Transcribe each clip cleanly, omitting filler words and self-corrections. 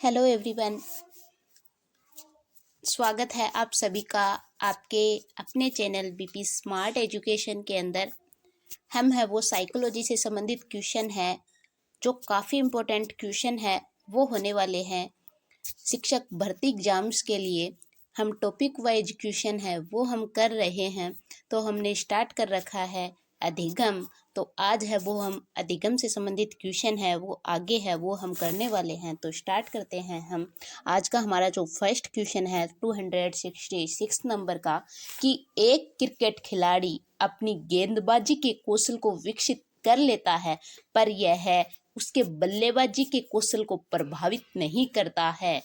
Hello everyone, स्वागत है आप सभी का आपके अपने चैनल बीपी स्मार्ट एजुकेशन के अंदर। हम है वो साइकोलॉजी से संबंधित क्वेश्चन है जो काफ़ी इम्पोर्टेंट क्वेश्चन है वो होने वाले हैं शिक्षक भर्ती एग्जाम्स के लिए। हम टॉपिक वाइज क्वेश्चन है वो हम कर रहे हैं, तो हमने स्टार्ट कर रखा है अधिगम। तो आज है वो हम अधिगम से संबंधित क्वेश्चन है वो आगे है वो हम करने वाले हैं। तो स्टार्ट करते हैं हम। आज का हमारा जो फर्स्ट क्वेश्चन है 266 नंबर का, कि एक क्रिकेट खिलाड़ी अपनी गेंदबाजी के कौशल को विकसित कर लेता है, पर यह है उसके बल्लेबाजी के कौशल को प्रभावित नहीं करता है।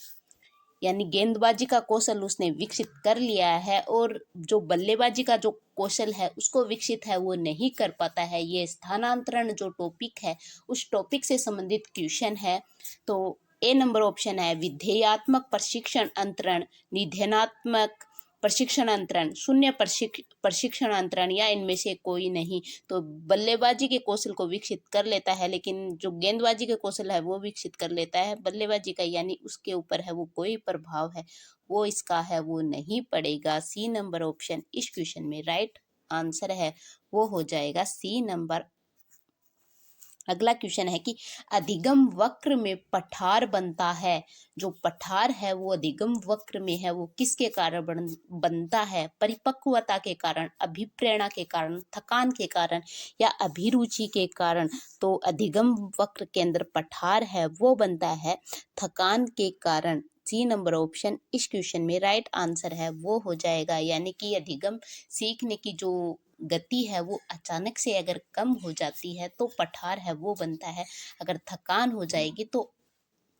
यानी गेंदबाजी का कौशल उसने विकसित कर लिया है और जो बल्लेबाजी का जो कौशल है उसको विकसित है वो नहीं कर पाता है। ये स्थानांतरण जो टॉपिक है उस टॉपिक से संबंधित क्वेश्चन है। तो ए नंबर ऑप्शन है विधेयात्मक प्रशिक्षण अंतरण, निधनात्मक प्रशिक्षण अंतरण, शून्य प्रशिक्षण अंतरण, या इनमें से कोई नहीं। तो बल्लेबाजी के कौशल को विकसित कर लेता है, लेकिन जो गेंदबाजी के कौशल है वो विकसित कर लेता है बल्लेबाजी का, यानी उसके ऊपर है वो कोई प्रभाव है वो इसका है वो नहीं पड़ेगा। सी नंबर ऑप्शन इस क्वेश्चन में राइट आंसर है वो हो जाएगा सी नंबर। अगला क्वेश्चन है कि अधिगम वक्र में पठार बनता है। जो पठार है वो अधिगम वक्र में है वो किसके कारण बनता है? परिपक्वता के कारण, अभिप्रेरणा के कारण, थकान के कारण, या अभिरुचि के कारण। तो अधिगम वक्र के अंदर पठार है वो बनता है थकान के कारण। सी नंबर ऑप्शन इस क्वेश्चन में राइट आंसर है वो हो जाएगा। यानी कि अधिगम सीखने की जो गति है वो अचानक से अगर कम हो जाती है तो पठार है वो बनता है। अगर थकान हो जाएगी तो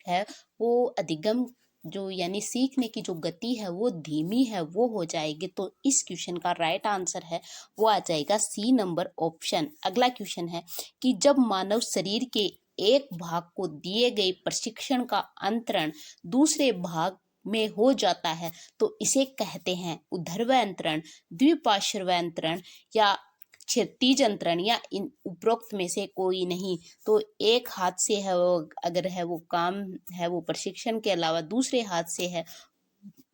है वो अधिगम जो यानी सीखने की जो गति है वो धीमी है वो हो जाएगी। तो इस क्वेश्चन का राइट आंसर है वो आ जाएगा सी नंबर ऑप्शन। अगला क्वेश्चन है कि जब मानव शरीर के एक भाग को दिए गए प्रशिक्षण का अंतरण दूसरे भाग में हो जाता है तो इसे कहते हैं ऊर्ध्व अंतरण, द्विपार्श्व अंतरण, या क्षैतिज अंतरण, या इन उपरोक्त में से कोई नहीं। तो एक हाथ से है वो अगर है वो काम है वो प्रशिक्षण के अलावा दूसरे हाथ से है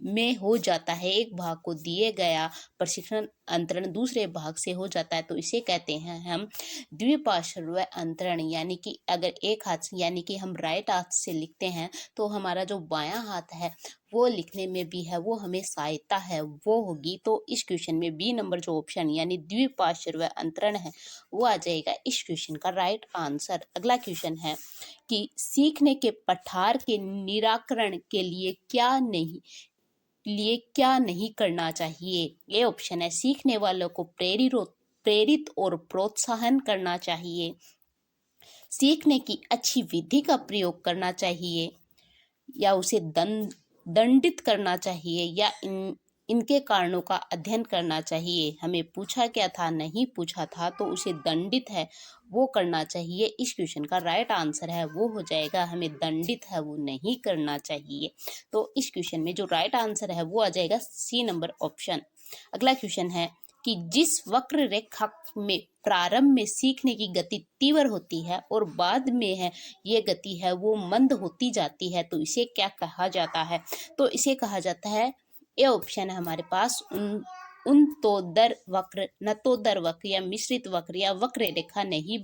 में हो जाता है, एक भाग को दिए गया प्रशिक्षण अंतरण दूसरे भाग से हो जाता है तो इसे कहते हैं हम द्विपार्श्व अंतरण। यानी कि अगर एक हाथ से यानी कि हम राइट हाथ से लिखते हैं तो हमारा जो बायां हाथ है वो लिखने में भी है वो हमें सहायता है वो होगी। तो इस क्वेश्चन में बी नंबर जो ऑप्शन यानी द्विपार्श्व अंतरण है वो आ जाएगा इस क्वेश्चन का राइट आंसर। अगला क्वेश्चन है कि सीखने के पठार के निराकरण के क्या नहीं करना चाहिए। ये ऑप्शन है सीखने वालों को प्रेरित और प्रोत्साहन करना चाहिए, सीखने की अच्छी विधि का प्रयोग करना चाहिए, या उसे दंडित करना चाहिए, या इनके कारणों का अध्ययन करना चाहिए। हमें पूछा क्या था? नहीं पूछा था, तो उसे दंडित है वो करना चाहिए। इस क्वेश्चन का राइट आंसर है वो हो जाएगा हमें दंडित है वो नहीं करना चाहिए। तो इस क्वेश्चन में जो राइट आंसर है वो आ जाएगा सी नंबर ऑप्शन। अगला क्वेश्चन है कि जिस वक्र रेखा में प्रारंभ में सीखने की गति तीव्र होती है और बाद में है ये गति है वो मंद होती जाती है तो इसे क्या कहा जाता है? तो इसे कहा जाता है, ये ऑप्शन है हमारे पास उनतोदर वक्र, नतोदर वक्र, या मिश्रित वक्र, या वक्र रेखा नहीं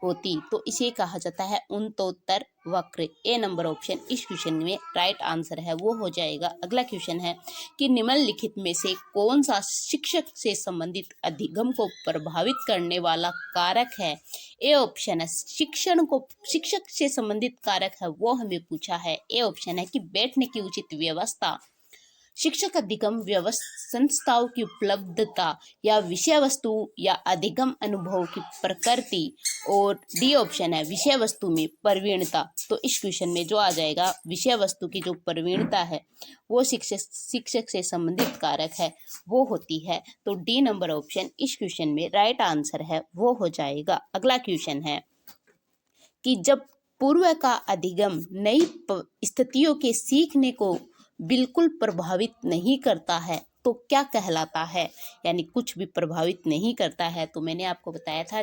होती। तो इसे कहा जाता है उनतोदर वक्र। ए नंबर ऑप्शन इस क्वेश्चन में राइट आंसर है वो हो जाएगा। अगला क्वेश्चन है कि निम्नलिखित में से कौन सा शिक्षक से संबंधित अधिगम को प्रभावित करने वाला कारक है? ए ऑप्शन है शिक्षक से संबंधित कारक है वो हमें पूछा है। ए ऑप्शन है कि बैठने की उचित व्यवस्था, शिक्षक अधिगम संस्थाओं की उपलब्धता, या विषय वस्तु या अधिगम अनुभव की प्रकृति, और डी ऑप्शन है विषय वस्तु में प्रवीणता। तो इस क्वेश्चन में जो आ जाएगा विषय वस्तु की जो प्रवीणता है वो शिक्षक से संबंधित कारक है वो होती है। तो डी नंबर ऑप्शन इस क्वेश्चन में राइट आंसर है वो हो जाएगा। अगला क्वेश्चन है कि जब पूर्व का अधिगम नई स्थितियों के सीखने को बिल्कुल प्रभावित नहीं करता है तो क्या कहलाता है? यानी कुछ भी प्रभावित नहीं करता है। तो मैंने आपको बताया था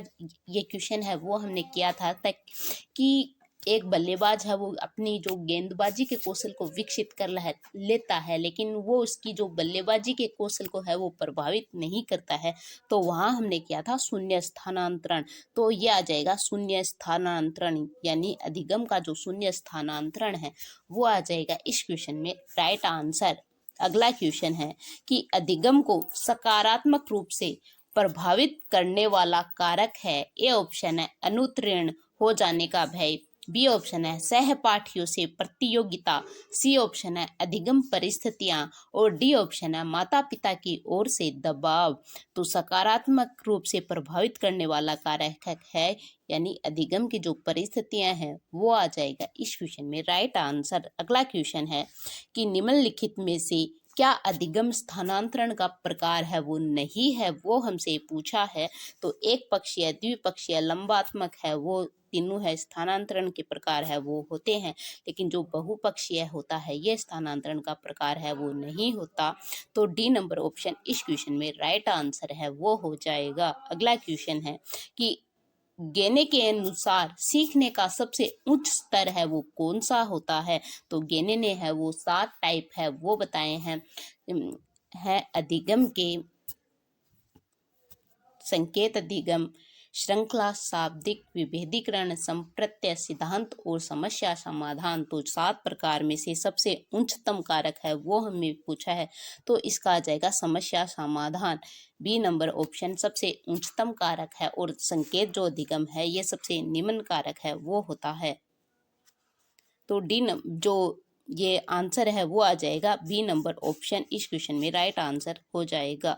ये क्वेश्चन है वो हमने किया था तक कि एक बल्लेबाज है वो अपनी जो गेंदबाजी के कौशल को विकसित कर लेता है, लेकिन वो उसकी जो बल्लेबाजी के कौशल को है वो प्रभावित नहीं करता है, तो वहाँ हमने किया था शून्य स्थानांतरण। तो ये आ जाएगा शून्य स्थानांतरण, यानी अधिगम का जो शून्य स्थानांतरण है वो आ जाएगा इस क्वेश्चन में राइट आंसर। अगला क्वेश्चन है कि अधिगम को सकारात्मक रूप से प्रभावित करने वाला कारक है। ए ऑप्शन है अनुत्तीर्ण हो जाने का भय, बी ऑप्शन है सहपाठियों से प्रतियोगिता, सी ऑप्शन है अधिगम परिस्थितियां और डी ऑप्शन है माता पिता की ओर से दबाव। तो सकारात्मक रूप से प्रभावित करने वाला कारक है यानी अधिगम की जो परिस्थितियां हैं वो आ जाएगा इस क्वेश्चन में राइट आंसर। अगला क्वेश्चन है कि निम्नलिखित में से क्या अधिगम स्थानांतरण का प्रकार है वो नहीं है, वो हमसे पूछा है। तो एक पक्षीय, द्विपक्षीय, लंबात्मक है वो तीनों है स्थानांतरण के प्रकार है वो होते हैं, लेकिन जो बहुपक्षीय होता है ये स्थानांतरण का प्रकार है वो नहीं होता। तो डी नंबर ऑप्शन इस क्वेश्चन में राइट आंसर है वो हो जाएगा। अगला क्वेश्चन है कि गेने के अनुसार सीखने का सबसे उच्च स्तर है वो कौन सा होता है। तो गेने ने है वो 7 टाइप है वो बताए हैं है अधिगम के, संकेत अधिगम, श्रृंखला, शाब्दिक, विभेदीकरण, संप्रत्यय, सिद्धांत और समस्या समाधान। तो 7 प्रकार में से सबसे उच्चतम कारक है वो हमें पूछा है, तो इसका आ जाएगा समस्या समाधान। बी नंबर ऑप्शन सबसे उच्चतम कारक है और संकेत जो अधिगम है ये सबसे निम्न कारक है वो होता है। तो जो ये आंसर है वो आ जाएगा बी नंबर ऑप्शन इस क्वेश्चन में राइट आंसर हो जाएगा।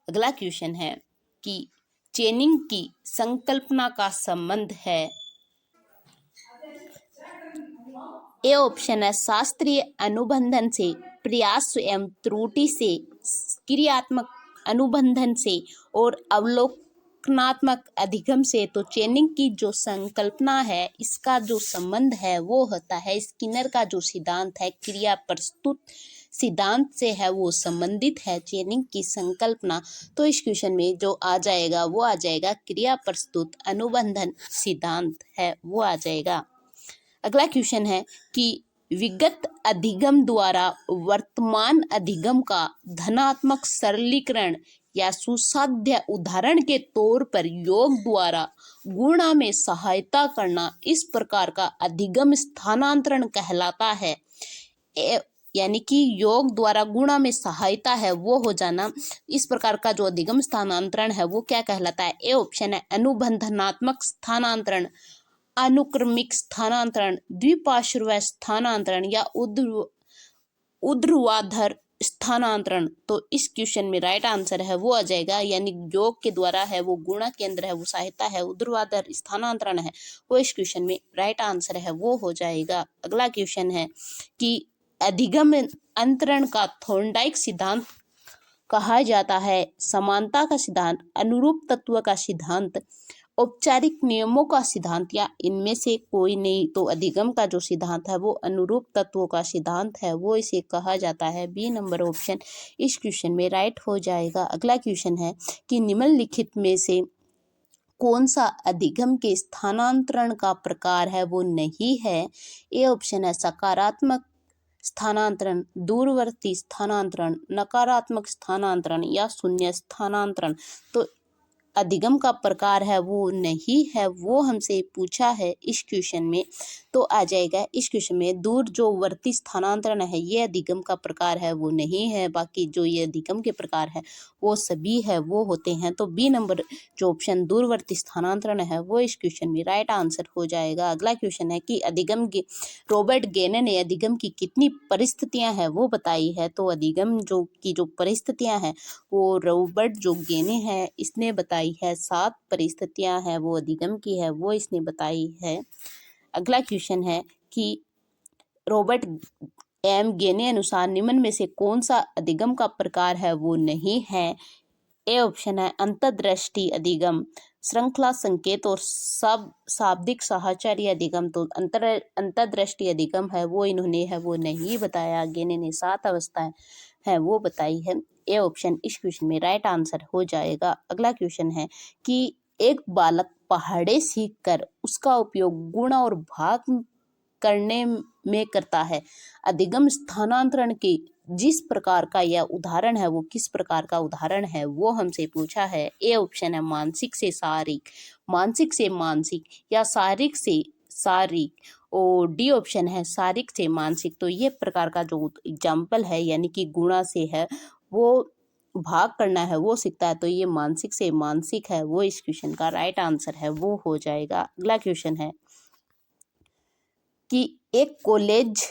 अगला क्वेश्चन है कि चेनिंग की संकल्पना का संबंध है। ए ऑप्शन है शास्त्रीय अनुबंधन से, प्रयास एवं त्रुटि से, क्रियात्मक अनुबंधन से और अवलोकनात्मक अधिगम से। तो चेनिंग की जो संकल्पना है इसका जो संबंध है वो होता है स्किनर का जो सिद्धांत है क्रिया प्रस्तुत सिद्धांत से है वो संबंधित है चेनिंग की संकल्पना। तो इस क्वेश्चन में जो आ जाएगा वो आ जाएगा क्रिया प्रस्तुत अनुबंधन सिद्धांत है वो आ जाएगा। अगला क्वेश्चन है कि विगत अधिगम द्वारा वर्तमान अधिगम का धनात्मक सरलीकरण या सुसाध्य उदाहरण के तौर पर योग द्वारा गुणा में सहायता करना इस प्रकार का अधिगम स्थानांतरण कहलाता है। यानी कि योग द्वारा गुणा में सहायता है वो हो जाना, इस प्रकार का जो अधिगम स्थानांतरण है वो क्या कहलाता है। ए ऑप्शन है अनुबंधनात्मक स्थानांतरण, अनुक्रमिक स्थानांतरण, द्विपार्श्व स्थानांतरण या ऊर्ध्वाधर स्थानांतरण। तो इस क्वेश्चन में राइट आंसर है वो आ जाएगा, यानी योग के द्वारा है वो गुणा के अंदर है वो सहायता है, ऊर्ध्वाधर स्थानांतरण है वो इस क्वेश्चन में राइट आंसर है वो हो जाएगा। अगला क्वेश्चन है कि अधिगम अंतरण का थॉर्नडाइक सिद्धांत कहा जाता है। समानता का सिद्धांत, अनुरूप तत्व का सिद्धांत, औपचारिक नियमों का सिद्धांत या इनमें से कोई नहीं। तो अधिगम का जो सिद्धांत है वो अनुरूप तत्वों का सिद्धांत है वो इसे कहा जाता है। बी नंबर ऑप्शन इस क्वेश्चन में राइट हो जाएगा। अगला क्वेश्चन है कि निम्नलिखित में से कौन सा अधिगम के स्थानांतरण का प्रकार है वो नहीं है। ए ऑप्शन है सकारात्मक स्थानांतरण, दूरवर्ती स्थानांतरण, नकारात्मक स्थानांतरण या शून्य स्थानांतरण। तो अधिगम का प्रकार है वो नहीं है वो हमसे पूछा है इस क्वेश्चन में, तो आ जाएगा इस क्वेश्चन में दूर जो वर्ती स्थानांतरण है ये अधिगम का प्रकार है वो नहीं है, बाकी जो ये अधिगम के प्रकार है वो सभी है वो होते हैं। तो बी नंबर जो ऑप्शन दूरवर्ती स्थानांतरण है वो इस क्वेश्चन में राइट आंसर हो जाएगा। अगला क्वेश्चन है कि अधिगम के रॉबर्ट गेने ने अधिगम की कितनी परिस्थितियां हैं वो बताई है। तो अधिगम जो परिस्थितियां हैं वो रॉबर्ट जो गेने हैं इसने बताई है। 7 परिस्थितियां हैं वो अधिगम की है वो इसने बताई है। अगला क्वेश्चन है कि रॉबर्ट एम गेने अनुसार निम्न में से कौन सा अधिगम का प्रकार है वो नहीं है। ए ऑप्शन है अंतर्दृष्टि अधिगम, श्रृंखला, संकेत और शाब्दिक साहचर्य अधिगम। तो अंतर्दृष्टि अधिगम है वो इन्होंने है वो नहीं बताया। गेने ने 7 अवस्थाएं है वो बताई है। ए ऑप्शन इस क्वेश्चन में राइट आंसर हो जाएगा। अगला क्वेश्चन है कि एक बालक पहाड़े सीखकर उसका उपयोग गुण और भाग करने में करता है। अधिगम स्थानांतरण की जिस प्रकार का यह उदाहरण है वो किस प्रकार का उदाहरण है वो हमसे पूछा है। ए ऑप्शन है मानसिक से शारीरिक, मानसिक से मानसिक या शारीरिक से शारीरिक, और डी ऑप्शन है शारीरिक से मानसिक। तो ये प्रकार का जो एग्जाम्पल है यानी कि गुणा से है वो भाग करना है वो सीखता है, तो ये मानसिक से मानसिक है वो इस क्वेश्चन का राइट आंसर है वो हो जाएगा। अगला क्वेश्चन है कि एक कॉलेज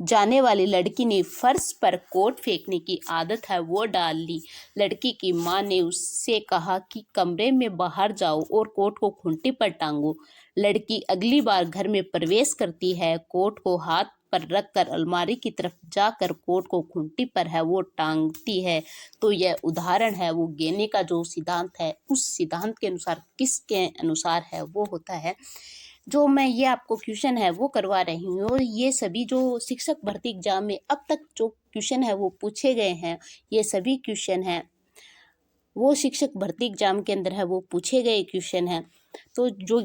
जाने वाली लड़की ने फर्श पर कोट फेंकने की आदत है वो डाल ली। लड़की की माँ ने उससे कहा कि कमरे में बाहर जाओ और कोट को खूंटी पर टांगो। लड़की अगली बार घर में प्रवेश करती है, कोट को हाथ पर रखकर अलमारी की तरफ जाकर कोट को खूंटी पर है वो टांगती है। तो यह उदाहरण है वो गेने का जो सिद्धांत है उस सिद्धांत के अनुसार किसके अनुसार है वो होता है। जो मैं ये आपको क्वेश्चन है वो करवा रही हूँ और ये सभी जो शिक्षक भर्ती एग्जाम में अब तक जो क्वेश्चन है वो पूछे गए हैं, ये सभी क्वेश्चन हैं वो शिक्षक भर्ती एग्जाम के अंदर है वो पूछे गए क्वेश्चन हैं। तो जो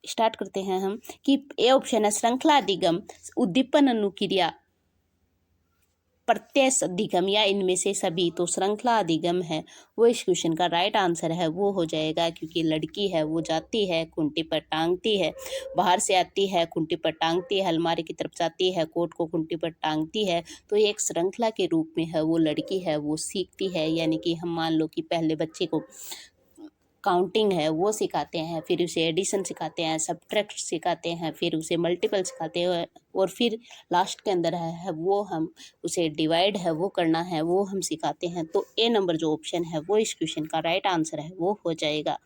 स्टार्ट करते हैं हम कि ए ऑप्शन है श्रृंखला अधिगम, उद्दीपन अनुक्रिया, प्रत्यक्ष अधिगम या इनमें से सभी। तो श्रृंखला अधिगम है वो इस क्वेश्चन का राइट आंसर है वो हो जाएगा, क्योंकि लड़की है वो जाती है खूंटी पर टांगती है, बाहर से आती है खूंटी पर टांगती है, अलमारी की तरफ जाती है कोट को खूंटी पर टांगती है। तो ये एक श्रृंखला के रूप में है वो लड़की है वो सीखती है, यानी कि हम मान लो कि पहले बच्चे को काउंटिंग है वो सिखाते हैं, फिर उसे एडिशन सिखाते हैं, सब्ट्रैक्ट सिखाते हैं, फिर उसे मल्टीपल सिखाते हैं और फिर लास्ट के अंदर है वो हम उसे डिवाइड है वो करना है वो हम सिखाते हैं। तो ए नंबर जो ऑप्शन है वो इस क्वेश्चन का राइट आंसर है वो हो जाएगा।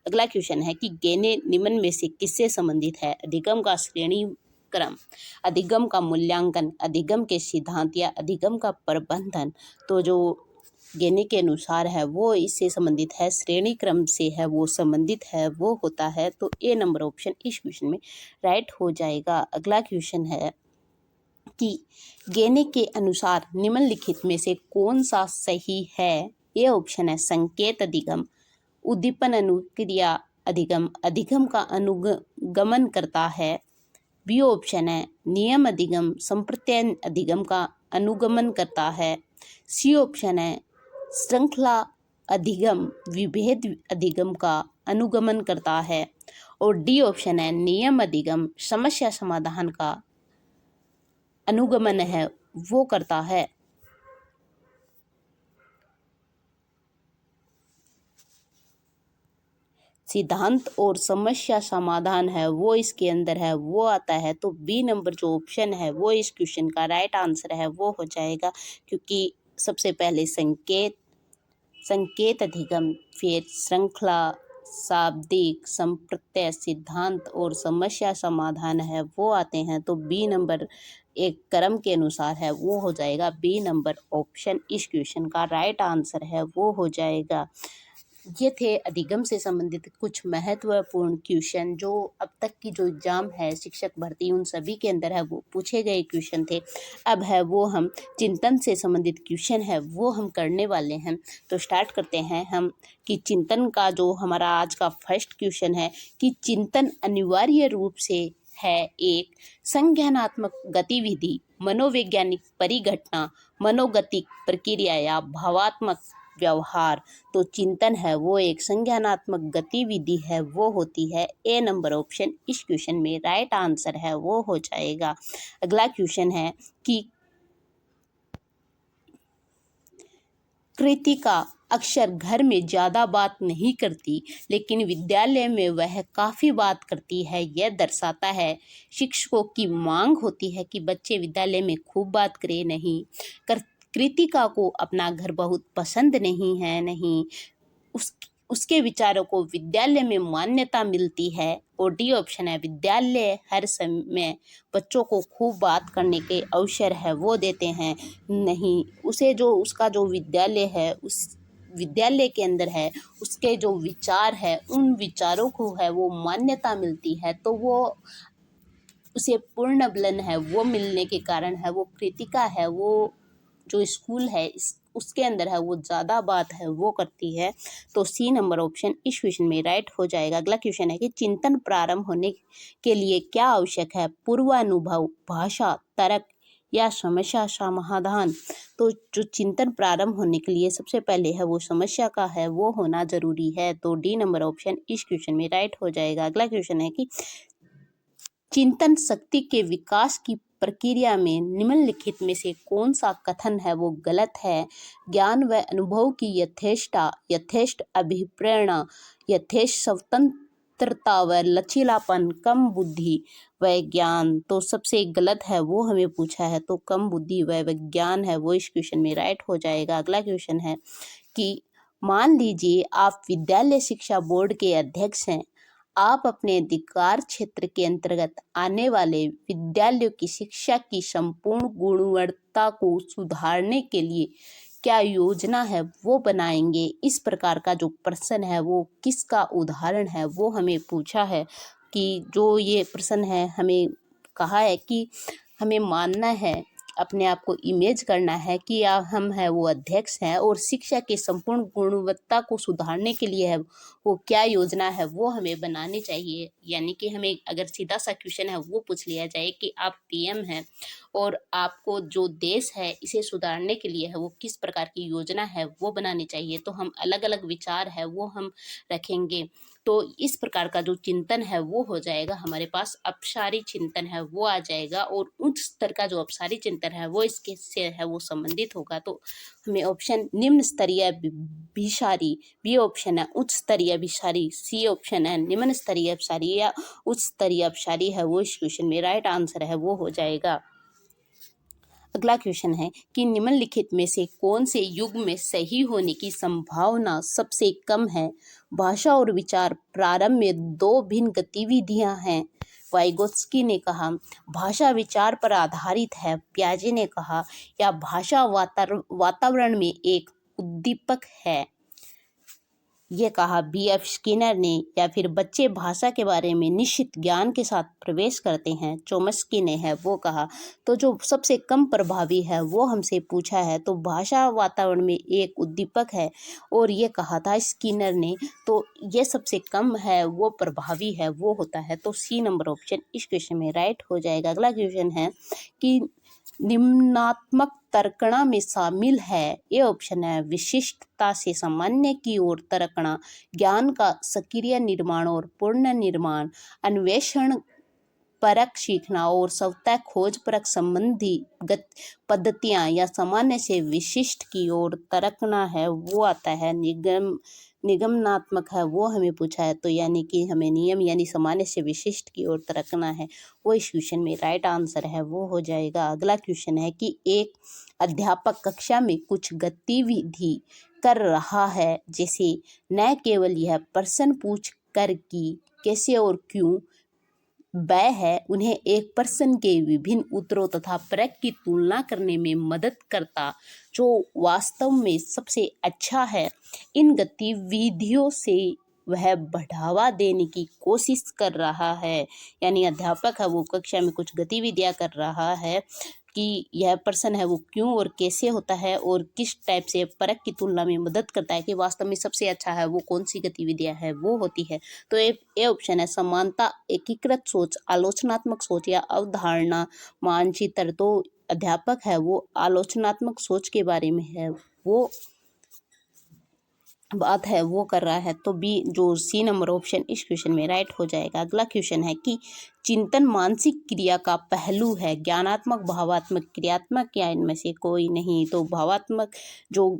अगला क्वेश्चन है कि गेने निम्न में से किससे संबंधित है। अधिगम का श्रेणी क्रम, अधिगम का मूल्यांकन, अधिगम के सिद्धांत या अधिगम का प्रबंधन। तो जो गेने के अनुसार है वो इससे संबंधित है, श्रेणी क्रम से है वो संबंधित है वो होता है। तो ए नंबर ऑप्शन इस क्वेश्चन में राइट हो जाएगा। अगला क्वेश्चन है कि गेने के अनुसार निम्नलिखित में से कौन सा सही है। ए ऑप्शन है संकेत अधिगम, उद्दीपन अनुक्रिया अधिगम, अधिगम का अनुगमन करता है। बी ऑप्शन है नियम अधिगम, संप्रत्यय अधिगम का अनुगमन करता है। सी ऑप्शन है श्रृंखला अधिगम विभेद अधिगम का अनुगमन करता है। और डी ऑप्शन है नियम अधिगम समस्या समाधान का अनुगमन है वो करता है। सिद्धांत और समस्या समाधान है वो इसके अंदर है वो आता है। तो बी नंबर जो ऑप्शन है वो इस क्वेश्चन का राइट आंसर है वो हो जाएगा, क्योंकि सबसे पहले संकेत अधिगम, फिर श्रृंखला, शाब्दिक, संप्रत्यय, सिद्धांत और समस्या समाधान है वो आते हैं। तो बी नंबर एक क्रम के अनुसार है वो हो जाएगा। बी नंबर ऑप्शन इस क्वेश्चन का राइट आंसर है वो हो जाएगा। ये थे अधिगम से संबंधित कुछ महत्वपूर्ण क्वेश्चन जो अब तक की जो एग्जाम है शिक्षक भर्ती उन सभी के अंदर है वो पूछे गए क्वेश्चन थे। अब है वो हम चिंतन से संबंधित क्वेश्चन है वो हम करने वाले हैं। तो स्टार्ट करते हैं हम कि चिंतन का जो हमारा आज का फर्स्ट क्वेश्चन है कि चिंतन अनिवार्य रूप से है एक संज्ञानात्मक गतिविधि, मनोवैज्ञानिक परिघटना, मनोगतिक प्रक्रिया या भावात्मक व्यवहार। तो चिंतन है वो एक संज्ञानात्मक गतिविधि है वो होती है। ए नंबर ऑप्शन इस क्वेश्चन में राइट आंसर है वो हो जाएगा। अगला क्वेश्चन है कि कृतिका अक्सर घर में ज़्यादा बात नहीं करती लेकिन विद्यालय में वह काफ़ी बात करती है। यह दर्शाता है शिक्षकों की मांग होती है कि बच्चे विद्यालय में खूब बात करें, नहीं कृतिका को अपना घर बहुत पसंद नहीं है, नहीं उसके विचारों को विद्यालय में मान्यता मिलती है। और डी ऑप्शन है विद्यालय हर समय बच्चों को खूब बात करने के अवसर है वो देते हैं, नहीं उसे जो उसका जो विद्यालय है उस विद्यालय के अंदर है उसके जो विचार है उन विचारों को है वो मान्यता मिलती है। तो वो उसे पूर्ण बलन है वो मिलने के कारण है वो कृतिका है वो जो स्कूल है उसके अंदर है वो ज़्यादा बात है वो करती है। तो सी नंबर ऑप्शन इस क्वेश्चन में राइट हो जाएगा। अगला क्वेश्चन है कि चिंतन प्रारंभ होने के लिए क्या आवश्यक है? पूर्वानुभव, भाषा, तर्क या समस्या समाधान। तो जो चिंतन प्रारंभ होने के लिए सबसे पहले है वो समस्या का है वो होना जरूरी है। तो डी नंबर ऑप्शन इस क्वेश्चन में राइट हो जाएगा। अगला क्वेश्चन है कि चिंतन शक्ति के विकास की प्रक्रिया में निम्नलिखित में से कौन सा कथन है वो गलत है? ज्ञान व अनुभव की यथेष्ट अभिप्रेरणा, यथेष्ट स्वतंत्रता व लचीलापन, कम बुद्धि व ज्ञान। तो सबसे गलत है वो हमें पूछा है, तो कम बुद्धि व विज्ञान है वो इस क्वेश्चन में राइट हो जाएगा। अगला क्वेश्चन है कि मान लीजिए आप विद्यालय शिक्षा बोर्ड के अध्यक्ष हैं। आप अपने अधिकार क्षेत्र के अंतर्गत आने वाले विद्यालयों की शिक्षा की संपूर्ण गुणवत्ता को सुधारने के लिए क्या योजना है वो बनाएंगे। इस प्रकार का जो प्रश्न है वो किसका उदाहरण है वो हमें पूछा है। कि जो ये प्रश्न है हमें कहा है कि हमें मानना है, अपने आप को इमेज करना है कि हम है वो अध्यक्ष हैं और शिक्षा के संपूर्ण गुणवत्ता को सुधारने के लिए है वो क्या योजना है वो हमें बनानी चाहिए। यानी कि हमें अगर सीधा सा क्वेश्चन है वो पूछ लिया जाए कि आप पीएम हैं और आपको जो देश है इसे सुधारने के लिए है वो किस प्रकार की योजना है वो बनानी चाहिए, तो हम अलग अलग विचार है वो हम रखेंगे। तो इस प्रकार का जो चिंतन है वो हो जाएगा हमारे पास, अपसारी चिंतन है वो आ जाएगा और उच्च स्तर का जो अपसारी चिंतन है वो इसके से है वो संबंधित होगा। तो हमें ऑप्शन निम्न स्तरीय अभिसारी, बी ऑप्शन है उच्च स्तरीय अभिसारी, सी ऑप्शन है निम्न स्तरीय अपसारी या उच्च स्तरीय अपसारी है वो इस क्वेश्चन में राइट आंसर है वो हो जाएगा। अगला क्वेश्चन है कि निम्नलिखित में से कौन से युग में सही होने की संभावना सबसे कम है? भाषा और विचार प्रारंभ में दो भिन्न गतिविधियां हैं, वाइगोत्स्की ने कहा। भाषा विचार पर आधारित है, पियाजे ने कहा। या भाषा वातावरण में एक उद्दीपक है, ये कहा B.F. स्किनर ने। या फिर बच्चे भाषा के बारे में निश्चित ज्ञान के साथ प्रवेश करते हैं, चोम्स्की ने है वो कहा। तो जो सबसे कम प्रभावी है वो हमसे पूछा है, तो भाषा वातावरण में एक उद्दीपक है और ये कहा था स्किनर ने। तो ये सबसे कम है वो प्रभावी है वो होता है। तो सी नंबर ऑप्शन इस क्वेश्चन में राइट हो जाएगा। अगला क्वेश्चन है कि निम्नात्मक तर्कणा में शामिल है, ये ऑप्शन है विशिष्टता से सामान्य की ओर तर्कणा, ज्ञान का सक्रिय निर्माण और पूर्ण निर्माण, अन्वेषण परक सीखना और स्वतः खोज परक संबंधी पद्धतियां, या सामान्य से विशिष्ट की ओर तर्कना है वो आता है। निगमनात्मक है वो हमें पूछा है, तो यानी कि हमें नियम यानी सामान्य से विशिष्ट की ओर तर्कना है वो इस क्वेश्चन में राइट आंसर है वो हो जाएगा। अगला क्वेश्चन है कि एक अध्यापक कक्षा में कुछ गतिविधि कर रहा है, जैसे न केवल यह प्रश्न पूछ कर कि कैसे और क्यों, वह है उन्हें एक प्रश्न के विभिन्न उत्तरों तथा प्रश्न की तुलना करने में मदद करता जो वास्तव में सबसे अच्छा है। इन गतिविधियों से वह बढ़ावा देने की कोशिश कर रहा है। यानी अध्यापक है वो कक्षा में कुछ गतिविधियां कर रहा है कि यह प्रश्न है वो क्यों और कैसे होता है और किस टाइप से परख की तुलना में मदद करता है कि वास्तव में सबसे अच्छा है वो कौन सी गतिविधियां है वो होती है। तो ये ऑप्शन है समानता, एकीकृत सोच, आलोचनात्मक सोच या अवधारणा मानचित्र। तो अध्यापक है वो आलोचनात्मक सोच के बारे में है वो बात है वो कर रहा है। तो बी जो सी नंबर ऑप्शन इस क्वेश्चन में राइट हो जाएगा। अगला क्वेश्चन है कि चिंतन मानसिक क्रिया का पहलू है, ज्ञानात्मक, भावात्मक, क्रियात्मक या इनमें से कोई नहीं। तो भावात्मक जो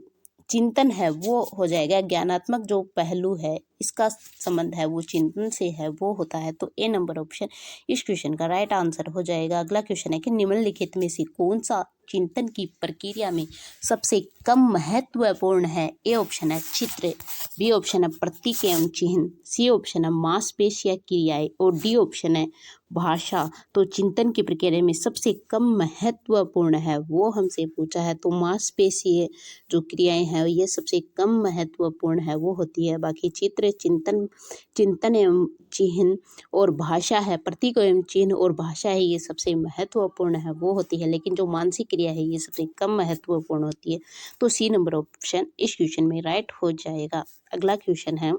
चिंतन है वो हो जाएगा, ज्ञानात्मक जो पहलू है इसका संबंध है वो चिंतन से है वो होता है। तो ए नंबर ऑप्शन इस क्वेश्चन का राइट आंसर हो जाएगा। अगला क्वेश्चन है कि निम्नलिखित में से कौन सा चिंतन की प्रक्रिया में सबसे कम महत्वपूर्ण है? ए ऑप्शन है चित्र, बी ऑप्शन है प्रतीक एवं चिन्ह, सी ऑप्शन है मांसपेशियां क्रियाएं और डी ऑप्शन है भाषा तो चिंतन की प्रक्रिया में सबसे कम महत्वपूर्ण है, वो हमसे पूछा है। तो मांसपेशीय जो क्रियाएं हैं ये सबसे कम महत्वपूर्ण है, वो होती है। बाकी चित्र, चिंतन, चिंतन एवं चिन्ह और भाषा है, प्रतीक एवं चिन्ह और भाषा है, ये सबसे महत्वपूर्ण है, वो होती है। लेकिन जो मानसिक क्रिया है ये सबसे कम महत्वपूर्ण होती है। तो सी नंबर ऑप्शन इस क्वेश्चन में राइट हो जाएगा। अगला क्वेश्चन है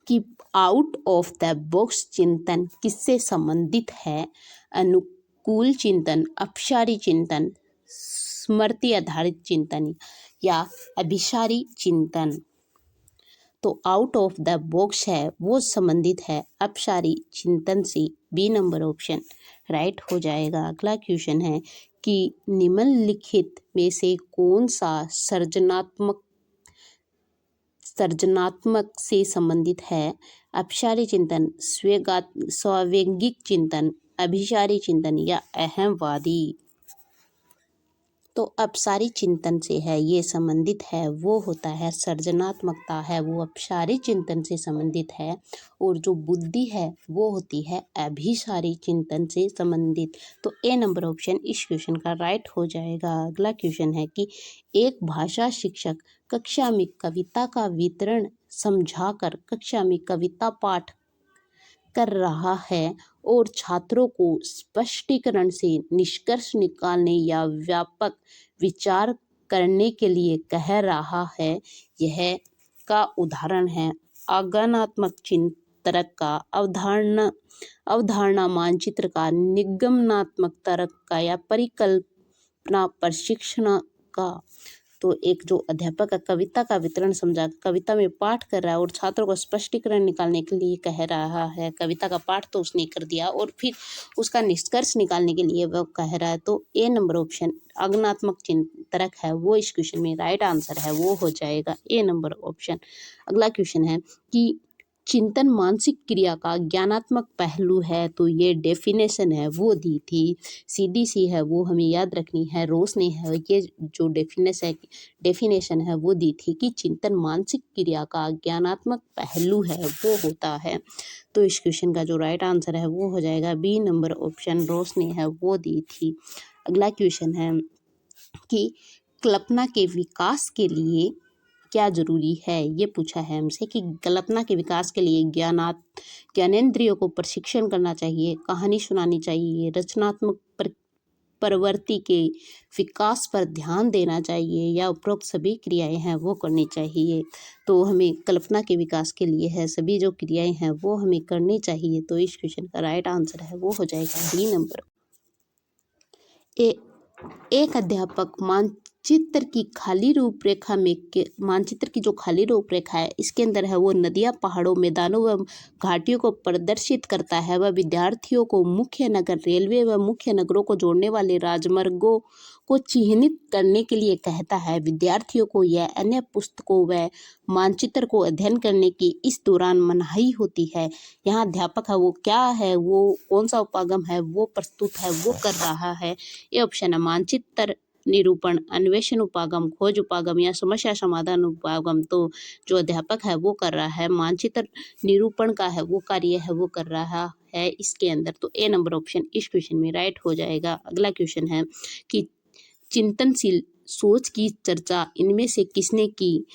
कि आउट ऑफ द बॉक्स चिंतन किससे संबंधित है? अनुकूल चिंतन, अपसारी चिंतन, स्मृति आधारित चिंतन या अभिसारी चिंतन। तो आउट ऑफ द बॉक्स है वो संबंधित है अपसारी चिंतन से, बी नंबर ऑप्शन राइट हो जाएगा। अगला क्वेश्चन है कि निम्नलिखित में से कौन सा सृजनात्मक से संबंधित है? अपसारी चिंतन, स्वावेगिक चिंतन, अभिसारी चिंतन या अहमवादी। तो अपसारी चिंतन से है ये संबंधित है, वो होता है सृजनात्मकता है वो अपसारी चिंतन से संबंधित है। और जो बुद्धि है वो होती है अभिसारी चिंतन से संबंधित। तो ए नंबर ऑप्शन इस क्वेश्चन का राइट हो जाएगा। अगला क्वेश्चन है कि एक भाषा शिक्षक कक्षा में कविता का वितरण समझाकर कक्षा में कविता पाठ कर रहा है और छात्रों को स्पष्टीकरण से निष्कर्ष निकालने या व्यापक विचार करने के लिए कह रहा है। यह का उदाहरण है आज्ञानात्मक चिंतक का, अवधारणा मानचित्र का, निगमनात्मक तर्क का या परिकल्पना प्रशिक्षण का। तो एक जो अध्यापक का कविता का वितरण समझा, कविता में पाठ कर रहा है और छात्रों को स्पष्टीकरण निकालने के लिए कह रहा है। कविता का पाठ तो उसने कर दिया और फिर उसका निष्कर्ष निकालने के लिए वह कह रहा है। तो ए नंबर ऑप्शन आज्ञानात्मक चिंतक है वो इस क्वेश्चन में राइट आंसर है, वो हो जाएगा ए नंबर ऑप्शन। अगला क्वेश्चन है कि चिंतन मानसिक क्रिया का ज्ञानात्मक पहलू है। तो ये डेफिनेशन है वो दी थी, CDC है वो हमें याद रखनी है। रोस ने है ये जो डेफिनेशन है वो दी थी कि चिंतन मानसिक क्रिया का ज्ञानात्मक पहलू है, वो होता है। तो इस क्वेश्चन का जो राइट आंसर है वो हो जाएगा बी नंबर ऑप्शन, रोस ने है वो दी थी। अगला क्वेश्चन है कि कल्पना के विकास के लिए क्या जरूरी है? ये पूछा है हमसे कि कल्पना के विकास के लिए ज्ञानेंद्रियों को प्रशिक्षण करना चाहिए, कहानी सुनानी चाहिए, रचनात्मक प्रवृत्ति के विकास पर ध्यान देना चाहिए या उपरोक्त सभी क्रियाएं हैं वो करनी चाहिए। तो हमें कल्पना के विकास के लिए है सभी जो क्रियाएं हैं वो हमें करनी चाहिए। तो इस क्वेश्चन का राइट आंसर है वो हो जाएगा डी नंबर। एक अध्यापक मानचित्र की खाली रूपरेखा में मानचित्र की जो खाली रूपरेखा है इसके अंदर है वो नदियां, पहाड़ों, मैदानों व घाटियों को प्रदर्शित करता है। वह विद्यार्थियों को मुख्य नगर, रेलवे व मुख्य नगरों को जोड़ने वाले राजमार्गों को चिह्नित करने के लिए कहता है। विद्यार्थियों को यह अन्य पुस्तकों व मानचित्र को अध्ययन करने की इस दौरान मनाही होती है। यहाँ अध्यापक है वो क्या है, वो कौन सा उपागम है वो प्रस्तुत है वो कर रहा है। ये ऑप्शन है मानचित्र निरूपण, अन्वेषण उपागम, खोज उपागम या समस्या समाधान उपागम। तो जो अध्यापक है वो कर रहा है मानचित्र निरूपण का है वो कार्य है वो कर रहा है इसके अंदर। तो ए नंबर ऑप्शन इस क्वेश्चन में राइट हो जाएगा। अगला क्वेश्चन है कि चिंतनशील सोच की चर्चा इनमें से किसने की?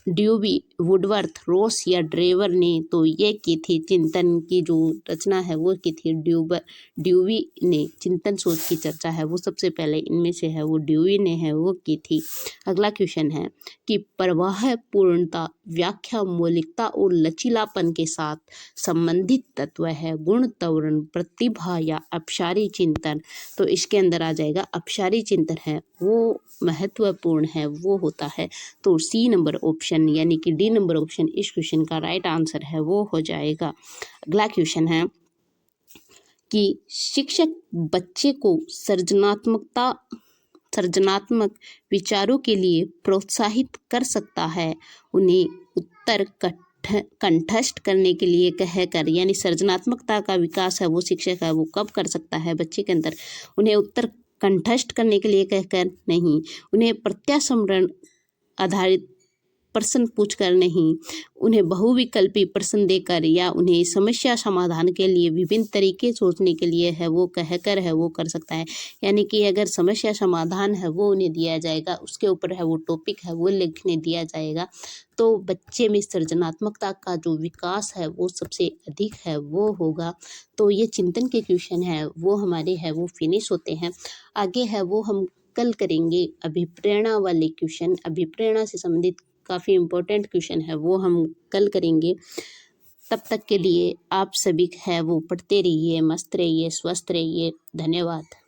ड्यूवी, वुडवर्थ, रोस या ड्रेवर ने? तो ये की थी चिंतन की जो रचना है वो की थी ड्यूवी ने। चिंतन सोच की चर्चा है वो सबसे पहले इनमें से है वो ड्यूवी ने है वो की थी। अगला क्वेश्चन है कि प्रवाह पूर्णता, व्याख्या, मौलिकता और लचीलापन के साथ संबंधित तत्व है गुण, त्वरण, प्रतिभा या अपसारी चिंतन। तो इसके अंदर आ जाएगा अपसारी चिंतन है वो महत्वपूर्ण है वो होता है। तो सी नंबर ऑप्शन यानी कि डी नंबर ऑप्शन इस क्वेश्चन का राइट आंसर है वो हो जाएगा। अगला क्वेश्चन है कि शिक्षक बच्चे को सृजनात्मक विचारों के लिए प्रोत्साहित कर सकता है। उन्हें उत्तर कंठस्थ करने के लिए कहकर, यानी सृजनात्मकता का विकास है वो शिक्षक है वो कब कर सकता है बच्चे के अंदर? उन्हें उत्तर कंठस्थ करने के लिए कहकर नहीं, उन्हें प्रत्यास्मरण आधारित प्रश्न पूछकर नहीं, उन्हें बहुविकल्पी प्रश्न देकर या उन्हें समस्या समाधान के लिए विभिन्न तरीके सोचने के लिए है वो कहकर है वो कर सकता है। यानी कि अगर समस्या समाधान है वो उन्हें दिया जाएगा, उसके ऊपर है वो टॉपिक है वो लिखने दिया जाएगा, तो बच्चे में सृजनात्मकता का जो विकास है वो सबसे अधिक है वो होगा। तो ये चिंतन के क्वेश्चन है वो हमारे है वो फिनिश होते हैं। आगे है वो हम कल करेंगे अभिप्रेरणा वाले क्वेश्चन। अभिप्रेरणा से संबंधित काफ़ी इम्पोर्टेंट क्वेश्चन है वो हम कल करेंगे। तब तक के लिए आप सभी है वो पढ़ते रहिए, मस्त रहिए, स्वस्थ रहिए। धन्यवाद।